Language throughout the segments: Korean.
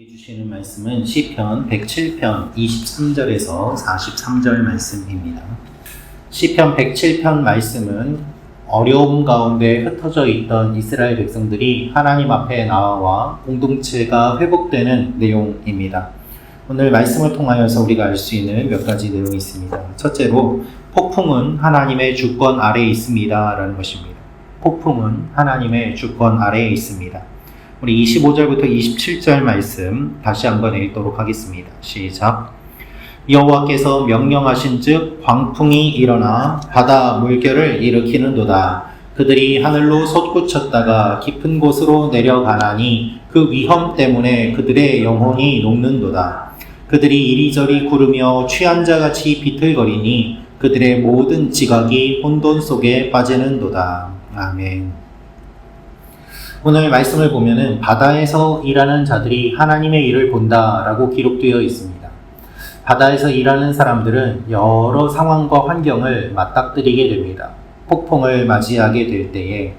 주시는 말씀은 시편 107편 23절에서 43절 말씀입니다. 시편 107편 말씀은 어려움 가운데 흩어져 있던 이스라엘 백성들이 하나님 앞에 나와 공동체가 회복되는 내용입니다. 오늘 말씀을 통하여서 우리가 알 수 있는 몇 가지 내용이 있습니다. 첫째로 폭풍은 하나님의 주권 아래에 있습니다 라는 것입니다. 폭풍은 하나님의 주권 아래에 있습니다. 우리 25절부터 27절 말씀 다시 한번 읽도록 하겠습니다. 시작. 여호와께서 명령하신즉 광풍이 일어나 바다 물결을 일으키는도다. 그들이 하늘로 솟구쳤다가 깊은 곳으로 내려가나니 그 위험 때문에 그들의 영혼이 녹는도다. 그들이 이리저리 구르며 취한 자같이 비틀거리니 그들의 모든 지각이 혼돈 속에 빠지는도다. 아멘. 오늘 말씀을 보면은 바다에서 일하는 자들이 하나님의 일을 본다라고 기록되어 있습니다. 바다에서 일하는 사람들은 여러 상황과 환경을 맞닥뜨리게 됩니다. 폭풍을 맞이하게 될 때에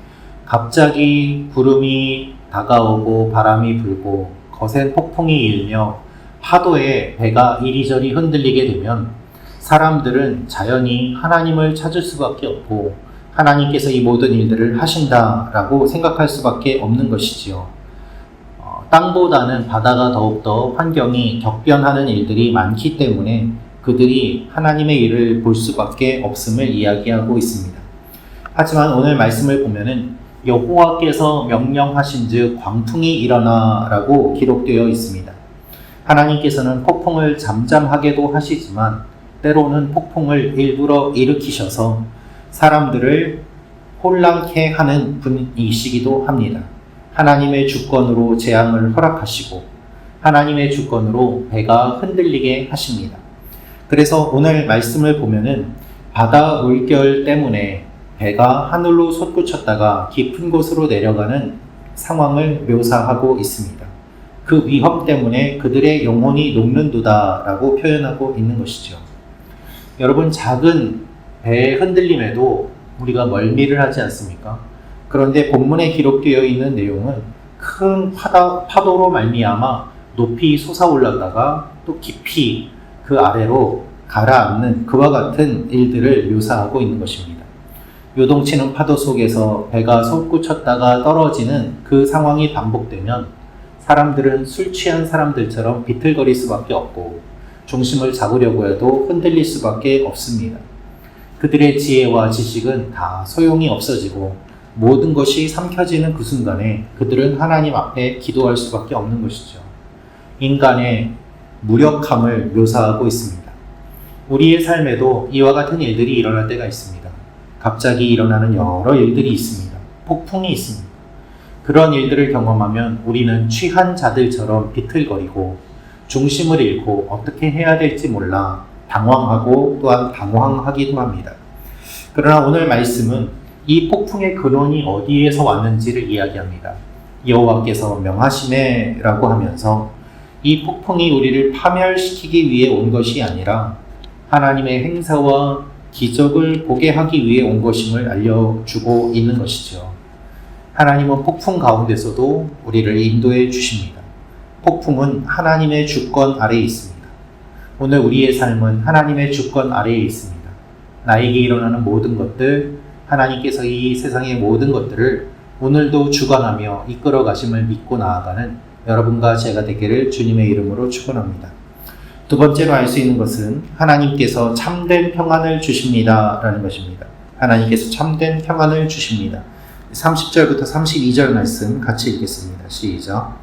갑자기 구름이 다가오고 바람이 불고 거센 폭풍이 일며 파도에 배가 이리저리 흔들리게 되면 사람들은 자연히 하나님을 찾을 수밖에 없고 하나님께서 이 모든 일들을 하신다라고 생각할 수밖에 없는 것이지요. 땅보다는 바다가 더욱더 환경이 격변하는 일들이 많기 때문에 그들이 하나님의 일을 볼 수밖에 없음을 이야기하고 있습니다. 하지만 오늘 말씀을 보면은 여호와께서 명령하신즉 광풍이 일어나라고 기록되어 있습니다. 하나님께서는 폭풍을 잠잠하게도 하시지만 때로는 폭풍을 일부러 일으키셔서 사람들을 혼란케 하는 분이시기도 합니다. 하나님의 주권으로 재앙을 허락하시고 하나님의 주권으로 배가 흔들리게 하십니다. 그래서 오늘 말씀을 보면은 바다 물결 때문에 배가 하늘로 솟구쳤다가 깊은 곳으로 내려가는 상황을 묘사하고 있습니다. 그 위험 때문에 그들의 영혼이 녹는도다라고 표현하고 있는 것이죠. 여러분, 작은 배의 흔들림에도 우리가 멀미를 하지 않습니까? 그런데 본문에 기록되어 있는 내용은 큰 파도로 말미암아 높이 솟아올랐다가 또 깊이 그 아래로 가라앉는 그와 같은 일들을 묘사하고 있는 것입니다. 요동치는 파도 속에서 배가 솟구쳤다가 떨어지는 그 상황이 반복되면 사람들은 술 취한 사람들처럼 비틀거릴 수밖에 없고 중심을 잡으려고 해도 흔들릴 수밖에 없습니다. 그들의 지혜와 지식은 다 소용이 없어지고 모든 것이 삼켜지는 그 순간에 그들은 하나님 앞에 기도할 수밖에 없는 것이죠. 인간의 무력함을 묘사하고 있습니다. 우리의 삶에도 이와 같은 일들이 일어날 때가 있습니다. 갑자기 일어나는 여러 일들이 있습니다. 폭풍이 있습니다. 그런 일들을 경험하면 우리는 취한 자들처럼 비틀거리고 중심을 잃고 어떻게 해야 될지 몰라 당황하고 또한 당황하기도 합니다. 그러나 오늘 말씀은 이 폭풍의 근원이 어디에서 왔는지를 이야기합니다. 여호와께서 명하시네라고 하면서 이 폭풍이 우리를 파멸시키기 위해 온 것이 아니라 하나님의 행사와 기적을 보게 하기 위해 온 것임을 알려주고 있는 것이죠. 하나님은 폭풍 가운데서도 우리를 인도해 주십니다. 폭풍은 하나님의 주권 아래에 있습니다. 오늘 우리의 삶은 하나님의 주권 아래에 있습니다. 나에게 일어나는 모든 것들, 하나님께서 이 세상의 모든 것들을 오늘도 주관하며 이끌어 가심을 믿고 나아가는 여러분과 제가 되기를 주님의 이름으로 축원합니다. 두 번째로 알 수 있는 것은 하나님께서 참된 평안을 주십니다 라는 것입니다. 하나님께서 참된 평안을 주십니다. 30절부터 32절 말씀 같이 읽겠습니다. 시작.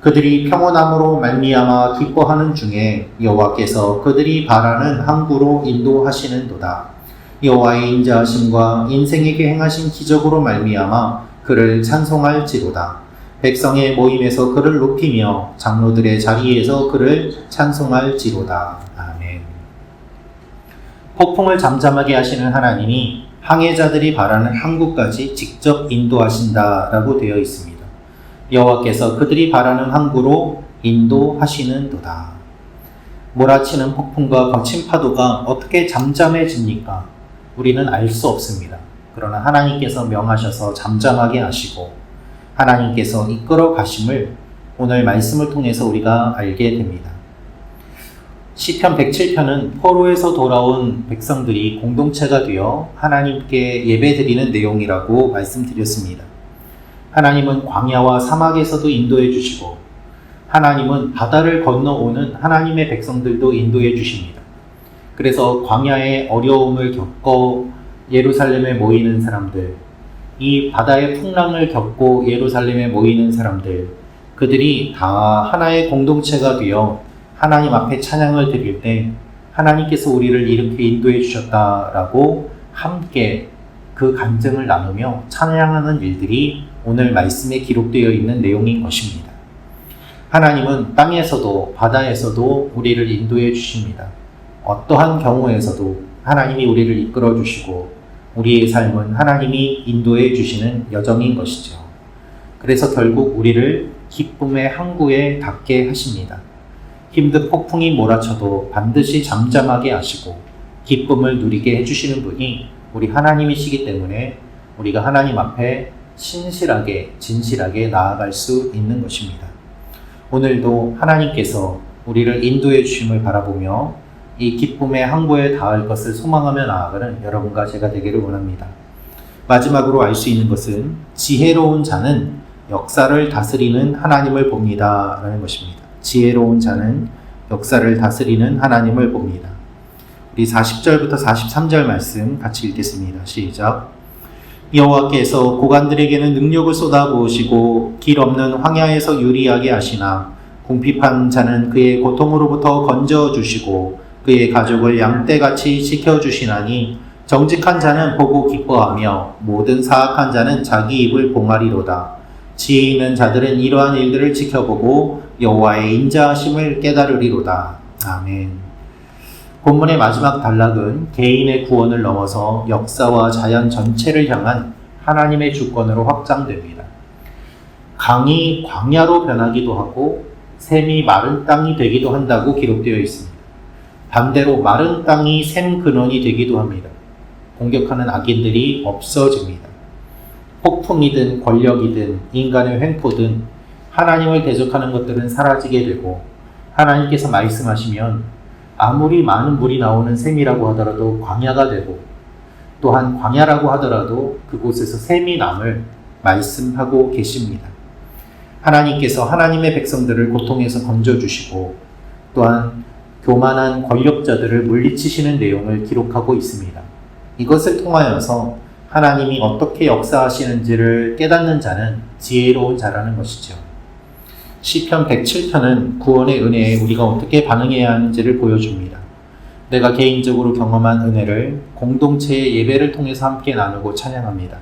그들이 평온함으로 말미암아 기뻐하는 중에 여호와께서 그들이 바라는 항구로 인도하시는도다. 여호와의 인자하심과 인생에게 행하신 기적으로 말미암아 그를 찬송할지로다. 백성의 모임에서 그를 높이며 장로들의 자리에서 그를 찬송할지로다. 아멘. 폭풍을 잠잠하게 하시는 하나님이 항해자들이 바라는 항구까지 직접 인도하신다라고 되어 있습니다. 여호와께서 그들이 바라는 항구로 인도하시는도다. 몰아치는 폭풍과 거친 파도가 어떻게 잠잠해집니까? 우리는 알 수 없습니다. 그러나 하나님께서 명하셔서 잠잠하게 하시고 하나님께서 이끌어 가심을 오늘 말씀을 통해서 우리가 알게 됩니다. 시편 107편은 포로에서 돌아온 백성들이 공동체가 되어 하나님께 예배드리는 내용이라고 말씀드렸습니다. 하나님은 광야와 사막에서도 인도해 주시고 하나님은 바다를 건너오는 하나님의 백성들도 인도해 주십니다. 그래서 광야의 어려움을 겪고 예루살렘에 모이는 사람들, 이 바다의 풍랑을 겪고 예루살렘에 모이는 사람들, 그들이 다 하나의 공동체가 되어 하나님 앞에 찬양을 드릴 때 하나님께서 우리를 이렇게 인도해 주셨다라고 함께 그 간증을 나누며 찬양하는 일들이 오늘 말씀에 기록되어 있는 내용인 것입니다. 하나님은 땅에서도 바다에서도 우리를 인도해 주십니다. 어떠한 경우에서도 하나님이 우리를 이끌어 주시고 우리의 삶은 하나님이 인도해 주시는 여정인 것이죠. 그래서 결국 우리를 기쁨의 항구에 닿게 하십니다. 힘든 폭풍이 몰아쳐도 반드시 잠잠하게 하시고 기쁨을 누리게 해주시는 분이 우리 하나님이시기 때문에 우리가 하나님 앞에 신실하게 진실하게 나아갈 수 있는 것입니다. 오늘도 하나님께서 우리를 인도해 주심을 바라보며 이 기쁨의 항구에 닿을 것을 소망하며 나아가는 여러분과 제가 되기를 원합니다. 마지막으로 알 수 있는 것은 지혜로운 자는 역사를 다스리는 하나님을 봅니다 라는 것입니다. 지혜로운 자는 역사를 다스리는 하나님을 봅니다. 우리 40절부터 43절 말씀 같이 읽겠습니다. 시작. 여호와께서 고관들에게는 능력을 쏟아부으시고 길 없는 황야에서 유리하게 하시나 궁핍한 자는 그의 고통으로부터 건져주시고 그의 가족을 양떼같이 지켜주시나니 정직한 자는 보고 기뻐하며 모든 사악한 자는 자기 입을 봉하리로다. 지혜 있는 자들은 이러한 일들을 지켜보고 여호와의 인자하심을 깨달으리로다. 아멘. 본문의 마지막 단락은 개인의 구원을 넘어서 역사와 자연 전체를 향한 하나님의 주권으로 확장됩니다. 강이 광야로 변하기도 하고 샘이 마른 땅이 되기도 한다고 기록되어 있습니다. 반대로 마른 땅이 샘 근원이 되기도 합니다. 공격하는 악인들이 없어집니다. 폭풍이든 권력이든 인간의 횡포든 하나님을 대적하는 것들은 사라지게 되고 하나님께서 말씀하시면 아무리 많은 물이 나오는 샘이라고 하더라도 광야가 되고 또한 광야라고 하더라도 그곳에서 샘이 남을 말씀하고 계십니다. 하나님께서 하나님의 백성들을 고통에서 건져주시고 또한 교만한 권력자들을 물리치시는 내용을 기록하고 있습니다. 이것을 통하여서 하나님이 어떻게 역사하시는지를 깨닫는 자는 지혜로운 자라는 것이죠. 시편 107편은 구원의 은혜에 우리가 어떻게 반응해야 하는지를 보여줍니다. 내가 개인적으로 경험한 은혜를 공동체의 예배를 통해서 함께 나누고 찬양합니다.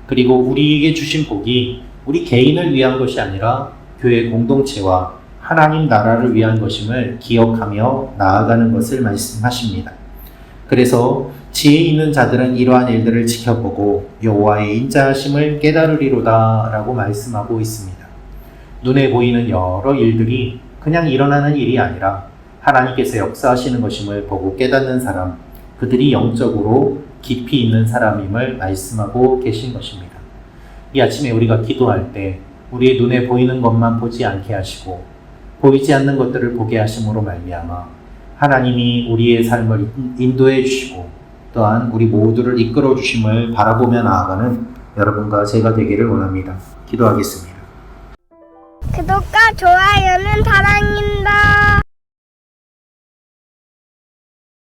그리고 우리에게 주신 복이 우리 개인을 위한 것이 아니라 교회 공동체와 하나님 나라를 위한 것임을 기억하며 나아가는 것을 말씀하십니다. 그래서 지혜 있는 자들은 이러한 일들을 지켜보고 여호와의 인자하심을 깨달으리로다 라고 말씀하고 있습니다. 눈에 보이는 여러 일들이 그냥 일어나는 일이 아니라 하나님께서 역사하시는 것임을 보고 깨닫는 사람, 그들이 영적으로 깊이 있는 사람임을 말씀하고 계신 것입니다. 이 아침에 우리가 기도할 때 우리의 눈에 보이는 것만 보지 않게 하시고 보이지 않는 것들을 보게 하심으로 말미암아 하나님이 우리의 삶을 인도해 주시고 또한 우리 모두를 이끌어 주심을 바라보며 나아가는 여러분과 제가 되기를 원합니다. 기도하겠습니다. 구독과 좋아요는 달아